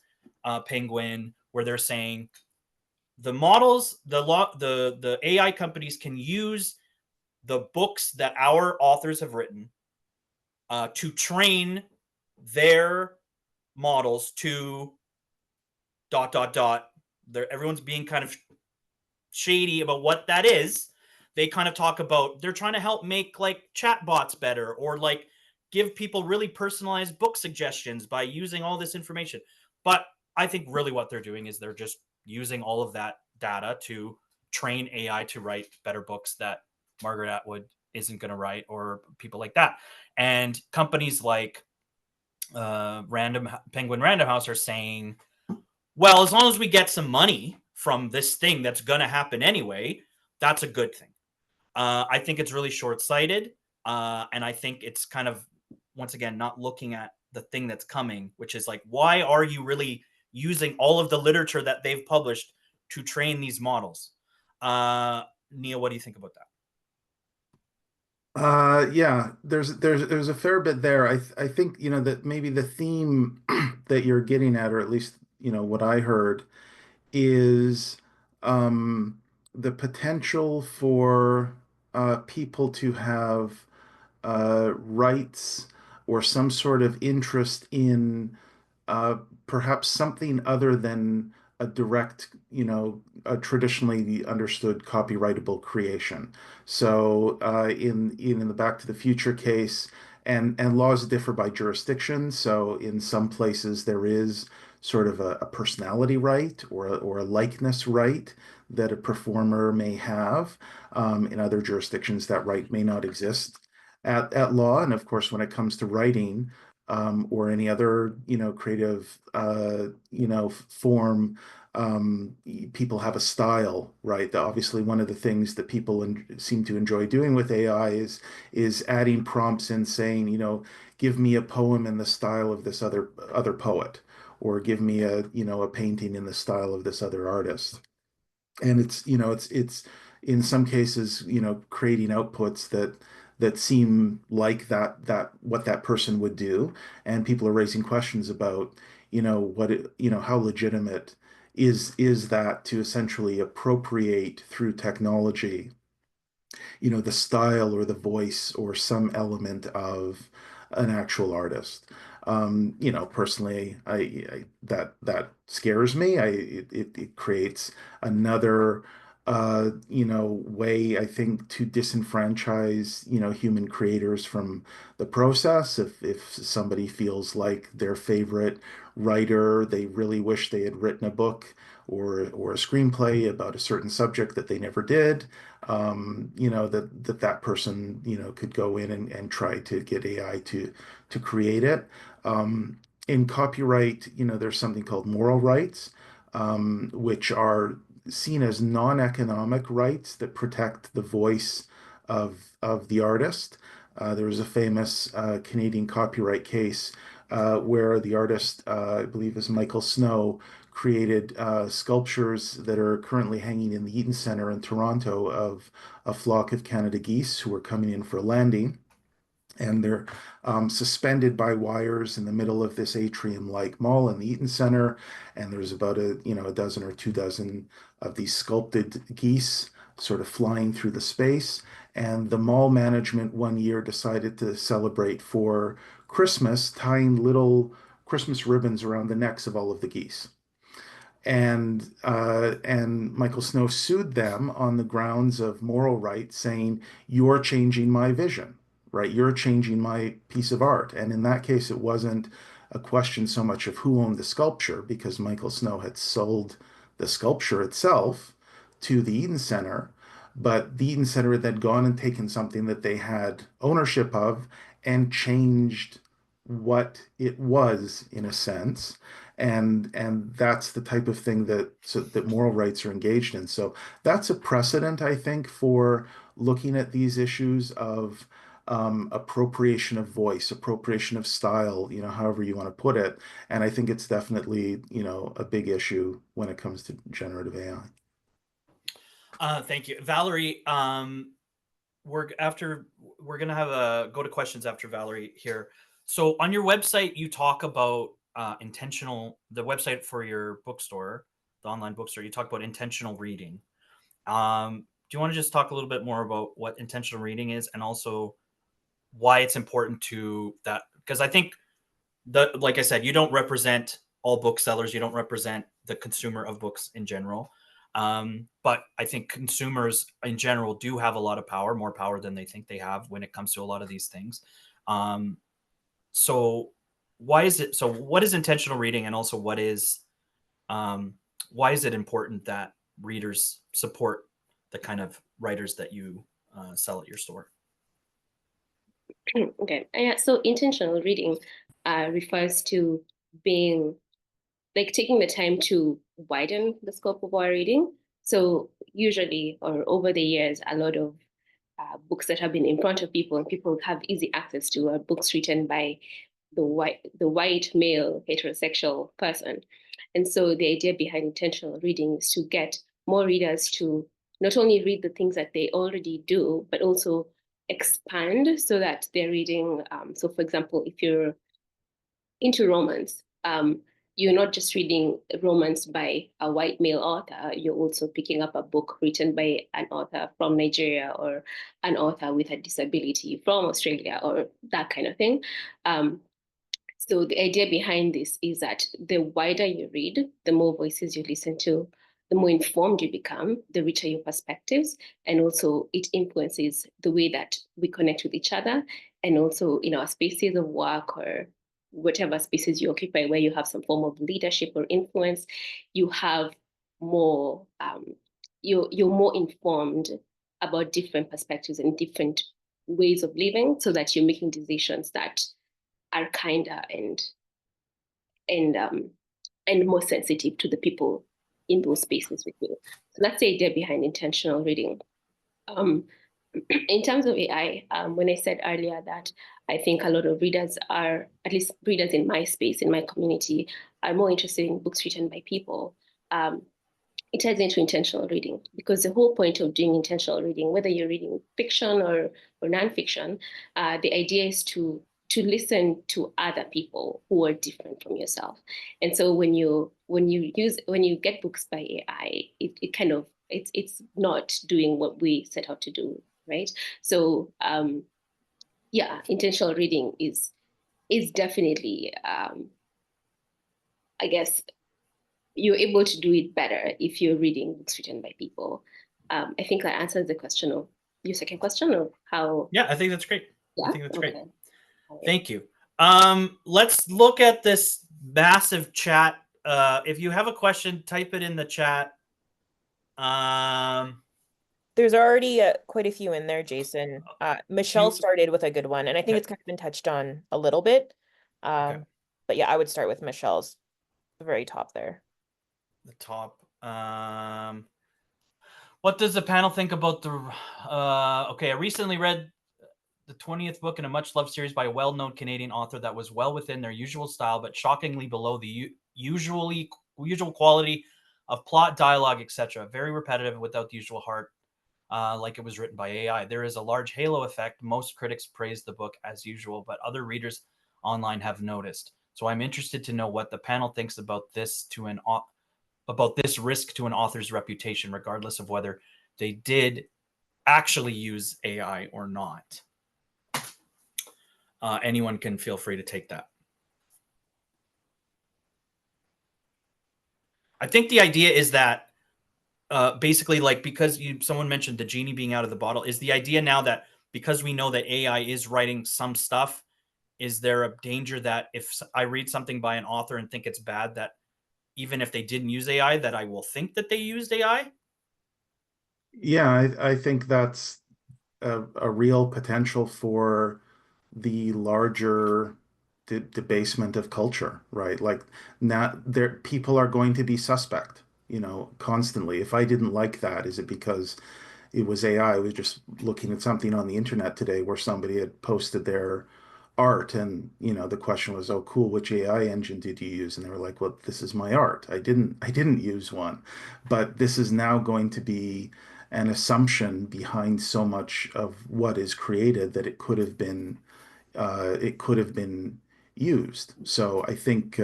Penguin, where they're saying the models, the AI companies can use the books that our authors have written to train their models to ... Everyone's being kind of shady about what that is. They kind of talk about they're trying to help make like chat bots better, or like give people really personalized book suggestions by using all this information. But I think really what they're doing is they're just using all of that data to train AI to write better books that Margaret Atwood isn't going to write, or people like that. And companies like Penguin Random House are saying, well, as long as we get some money from this thing that's going to happen anyway, that's a good thing. I think it's really short-sighted. And I think it's kind of, once again, not looking at the thing that's coming, which is like, why are you really using all of the literature that they've published to train these models? Neil, what do you think about that? Yeah, there's a fair bit there. I think, that maybe the theme that you're getting at, or at least, what I heard, is the potential for people to have rights or some sort of interest in uh, perhaps something other than a direct, a traditionally understood copyrightable creation. So in the Back to the Future case, and laws differ by jurisdiction. So in some places there is sort of a personality right, or a likeness right that a performer may have. In other jurisdictions, that right may not exist at law. And of course, when it comes to writing, or any other, creative, form, people have a style, right? Obviously, one of the things that people seem to enjoy doing with AI is adding prompts and saying, give me a poem in the style of this other poet, or give me a painting in the style of this other artist. And it's in some cases, creating outputs that seem like that what that person would do. And people are raising questions about, how legitimate is that to essentially appropriate through technology, the style or the voice or some element of an actual artist. Personally, I that scares me. It creates another way, I think, to disenfranchise, human creators from the process. If somebody feels like their favorite writer, they really wish they had written a book or a screenplay about a certain subject that they never did, that person, could go in and try to get AI to create it. In copyright, there's something called moral rights, which are seen as non-economic rights that protect the voice of the artist. There was a famous Canadian copyright case where the artist, I believe is Michael Snow, created sculptures that are currently hanging in the Eaton Centre in Toronto of a flock of Canada geese who are coming in for a landing. And they're suspended by wires in the middle of this atrium-like mall in the Eaton Centre. And there's about a dozen or 2 dozen of these sculpted geese sort of flying through the space. And the mall management one year decided to celebrate for Christmas, tying little Christmas ribbons around the necks of all of the geese. And Michael Snow sued them on the grounds of moral rights, saying, "You're changing my vision, right? You're changing my piece of art." And in that case, it wasn't a question so much of who owned the sculpture, because Michael Snow had sold the sculpture itself to the Eaton Centre, but the Eaton Centre had then gone and taken something that they had ownership of and changed what it was, in a sense. And that's the type of thing that moral rights are engaged in. So that's a precedent, I think, for looking at these issues of appropriation of voice, appropriation of style, however you want to put it. And I think it's definitely, a big issue when it comes to generative AI. Thank you, Valerie. We're gonna have go to questions after Valerie here. So on your website, you talk about the website for your bookstore, the online bookstore. You talk about intentional reading. Do you want to just talk a little bit more about what intentional reading is, and also why it's important to that? Because I think like I said, you don't represent all booksellers. You don't represent the consumer of books in general. But I think consumers in general do have a lot of power, more power than they think they have when it comes to a lot of these things. So what is intentional reading, and also why is it important that readers support the kind of writers that you sell at your store? Okay. So intentional reading refers to being taking the time to widen the scope of our reading. So usually, or over the years, a lot of books that have been in front of people and people have easy access to are books written by the white male heterosexual person. And so the idea behind intentional reading is to get more readers to not only read the things that they already do, but also expand so that they're reading. So for example, if you're into romance, you're not just reading romance by a white male author, you're also picking up a book written by an author from Nigeria, or an author with a disability from Australia, or that kind of thing. So the idea behind this is that the wider you read, the more voices you listen to, the more informed you become, the richer your perspectives, and also it influences the way that we connect with each other, and also in our spaces of work or whatever spaces you occupy where you have some form of leadership or influence, you have more, you're more informed about different perspectives and different ways of living, so that you're making decisions that are kinder and more sensitive to the people in those spaces with you. So that's the idea behind intentional reading. In terms of AI, when I said earlier that I think a lot of readers are, at least readers in my space, in my community, are more interested in books written by people, it ties into intentional reading, because the whole point of doing intentional reading, whether you're reading fiction or nonfiction, the idea is to listen to other people who are different from yourself. And so when you get books by AI, it's not doing what we set out to do, right? So intentional reading is definitely, I guess, you're able to do it better if you're reading books written by people. I think that answers the question of your second question of how. Yeah, I think that's great. Yeah? I think that's great. Okay. Thank you. Let's look at this massive chat. If you have a question, type it in the chat. There's already quite a few in there, Jason. Michelle started with a good one, and I think it's kind of been touched on a little bit. But yeah, I would start with Michelle's, the very top there. The top. What does the panel think about the? I recently read the 20th book in a much-loved series by a well-known Canadian author that was well within their usual style, but shockingly below the usually usual quality of plot, dialogue, etc. Very repetitive without the usual heart, like it was written by AI. There is a large halo effect. Most critics praise the book as usual, but other readers online have noticed. So I'm interested to know what the panel thinks about this risk to an author's reputation, regardless of whether they did actually use AI or not. Anyone can feel free to take that. I think the idea is that basically, like, because someone mentioned the genie being out of the bottle, is the idea now that because we know that AI is writing some stuff, is there a danger that if I read something by an author and think it's bad, that even if they didn't use AI, that I will think that they used AI? Yeah, I think that's a real potential for the larger debasement of culture, right? Like now there people are going to be suspect, constantly. If I didn't like that, is it because it was AI? I was just looking at something on the internet today where somebody had posted their art, and the question was, oh cool, which AI engine did you use? And they were like, well, this is my art. I didn't use one. But this is now going to be an assumption behind so much of what is created that it could have been used. So I think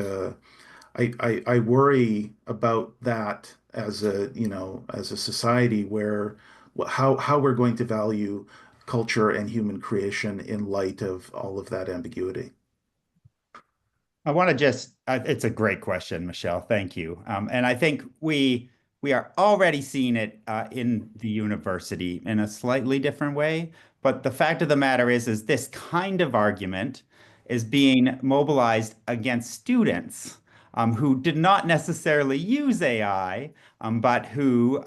I worry about that as a society where how we're going to value culture and human creation in light of all of that ambiguity. I want to just, it's a great question, Michelle. Thank you. And I think we are already seeing it in the university in a slightly different way. But the fact of the matter is this kind of argument is being mobilized against students who did not necessarily use AI, but who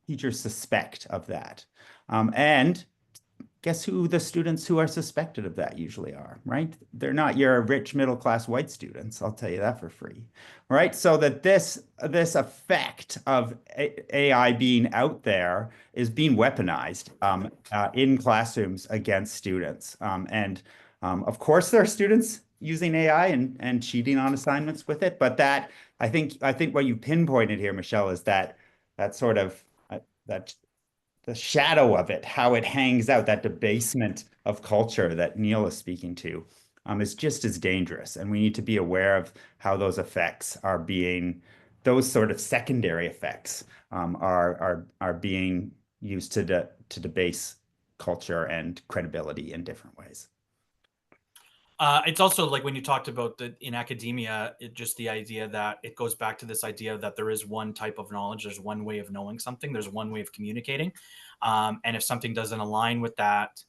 teachers suspect of that. And guess who the students who are suspected of that usually are, right? They're not your rich middle class white students. I'll tell you that for free, right? So that this effect of AI being out there is being weaponized in classrooms against students. And of course, there are students using AI and cheating on assignments with it. But that I think what you pinpointed here, Michelle, is that sort of that the shadow of it, how it hangs out, that debasement of culture that Neil is speaking to, is just as dangerous. And we need to be aware of how those effects are being, those sort of secondary effects are being used to debase culture and credibility in different ways. It's also like when you talked about in academia, just the idea that it goes back to this idea that there is one type of knowledge, there's one way of knowing something, there's one way of communicating. And if something doesn't align with that,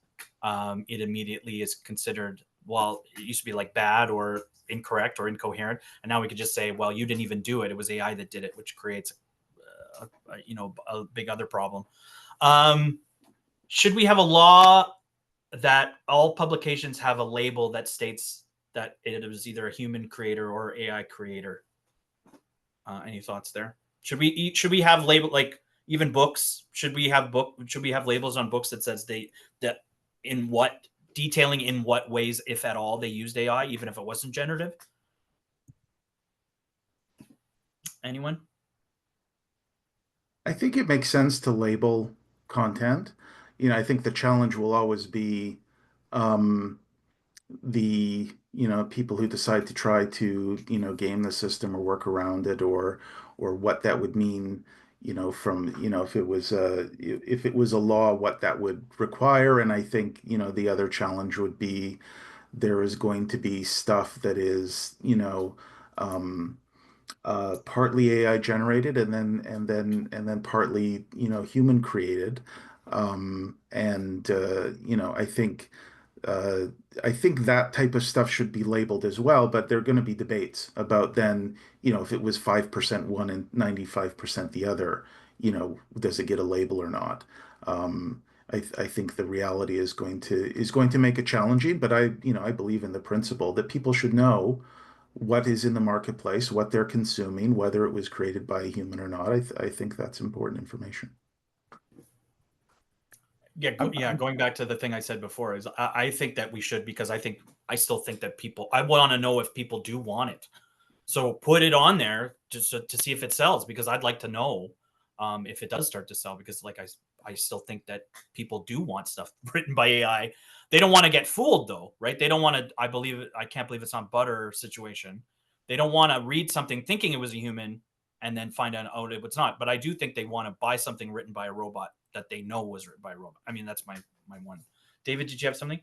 it immediately is considered, well, it used to be like bad or incorrect or incoherent. And now we could just say, well, you didn't even do it. It was AI that did it, which creates, a big other problem. Should we have a law that all publications have a label that states that it was either a human creator or AI creator? Any thoughts there? Should we have label, like even books? Should we have labels on books that says detailing in what ways, if at all, they used AI, even if it wasn't generative? Anyone? I think it makes sense to label content. I think the challenge will always be um, the people who decide to try to game the system or work around it, or what that would mean, from if it was a law, what that would require. And I think the other challenge would be there is going to be stuff that is partly AI generated, and then partly human created. And I think that type of stuff should be labeled as well, but there are going to be debates about then, if it was 5% one and 95% the other, does it get a label or not? I think the reality is going to make it challenging, but I believe in the principle that people should know what is in the marketplace, what they're consuming, whether it was created by a human or not. I think that's important information. Yeah, going back to the thing I said before, is I think that we should, because I still think that I want to know if people do want it. So put it on there just to see if it sells, because I'd like to know if it does start to sell, because like I still think that people do want stuff written by AI. They don't want to get fooled though, right? They don't want to, I can't believe it's not butter situation. They don't want to read something thinking it was a human and then find out, oh, it's not. But I do think they want to buy something written by a robot that they know was written by a robot. I mean, that's my one. David, did you have something?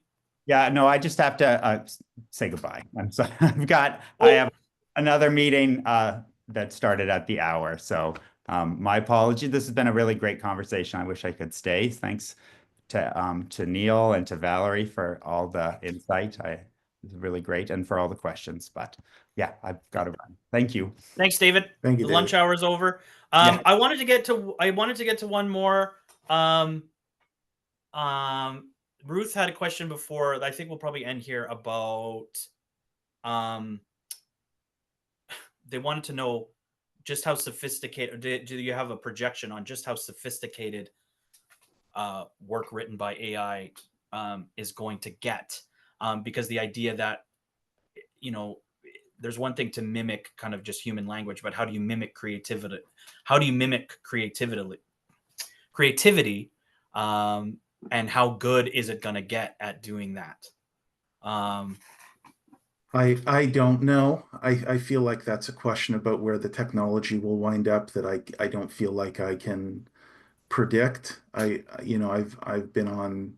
Yeah, no, I just have to say goodbye. I'm sorry. I have another meeting that started at the hour. So my apology. This has been a really great conversation. I wish I could stay. Thanks to Neil and to Valerie for all the insight. It was really great, and for all the questions. But yeah, I've got to run. Thank you. Thanks, David. Thank you, The lunch hour is over. Yeah. I wanted to get to one more. Ruth had a question before. I think we'll probably end here about. They wanted to know just how sophisticated. Do you have a projection on just how sophisticated work written by AI is going to get? Because the idea that, you know, there's one thing to mimic kind of just human language, but how do you mimic creativity? How do you mimic creativity? And how good is it going to get at doing that? I don't know. I feel like that's a question about where the technology will wind up that I don't feel like I can predict. I've been on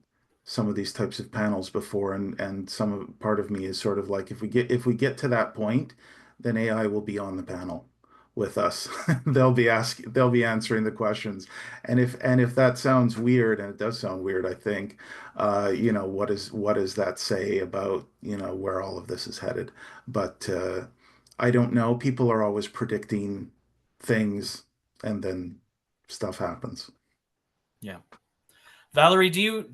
some of these types of panels before, and part of me is sort of like, if we get to that point, then AI will be on the panel with us. They'll be answering the questions. And if that sounds weird, and it does sound weird, I think, what does that say about, where all of this is headed? But I don't know. People are always predicting things, and then stuff happens. Yeah. Valerie, do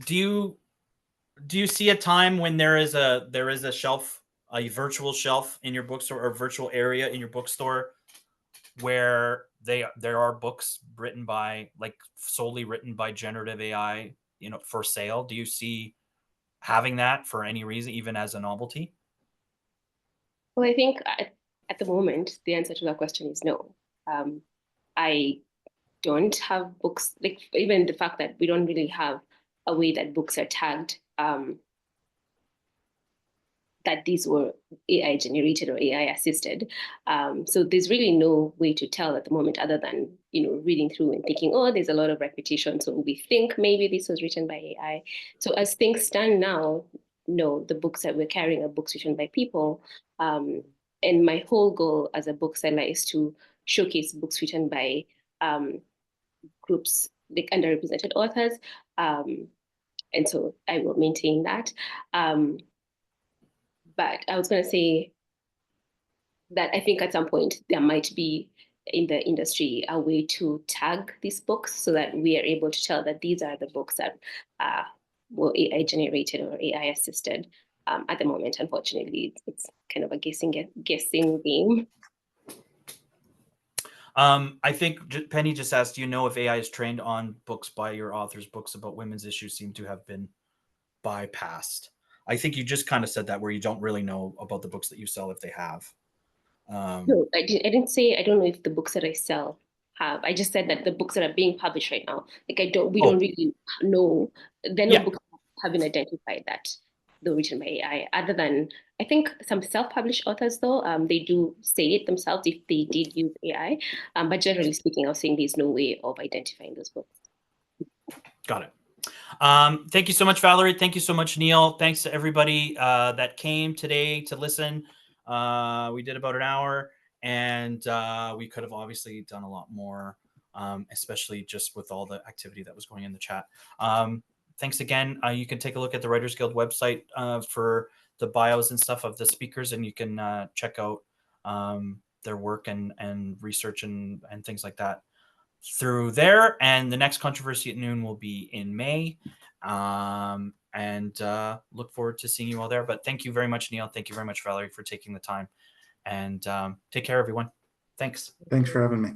you see a time when there is a shelf, a virtual shelf in your bookstore, or a virtual area in your bookstore where there are books written by, like, solely written by generative AI, for sale? Do you see having that for any reason, even as a novelty? Well, I think at the moment, the answer to that question is no. I don't have books, like even the fact that we don't really have a way that books are tagged, that these were AI generated or AI assisted. So there's really no way to tell at the moment, other than, reading through and thinking, oh, there's a lot of repetition, so we think maybe this was written by AI. So as things stand now, no, the books that we're carrying are books written by people. And my whole goal as a bookseller is to showcase books written by groups, like underrepresented authors. And so I will maintain that. But I was going to say that I think at some point there might be in the industry a way to tag these books so that we are able to tell that these are the books that were AI generated or AI assisted. At the moment, unfortunately, it's kind of a guessing game. I think Penny just asked, do you know if AI is trained on books by your authors? Books about women's issues seem to have been bypassed. I think you just kind of said that, where you don't really know about the books that you sell if they have. No, I didn't say I don't know if the books that I sell have. I just said that the books that are being published right now, like we don't really know. There are no books that have been identified that they're written by AI, other than I think some self-published authors, though, they do say it themselves if they did use AI. But generally speaking, I was saying there's no way of identifying those books. Got it. Thank you so much, Valerie. Thank you so much, Neil. Thanks to everybody that came today to listen. We did about an hour, and we could have obviously done a lot more, especially just with all the activity that was going in the chat. Thanks again. You can take a look at the Writers Guild website for the bios and stuff of the speakers, and you can check out their work and research and things like that through there. And the next Controversy at Noon will be in May. And look forward to seeing you all there. But thank you very much, Neil. Thank you very much, Valerie, for taking the time. And take care, everyone. Thanks. Thanks for having me.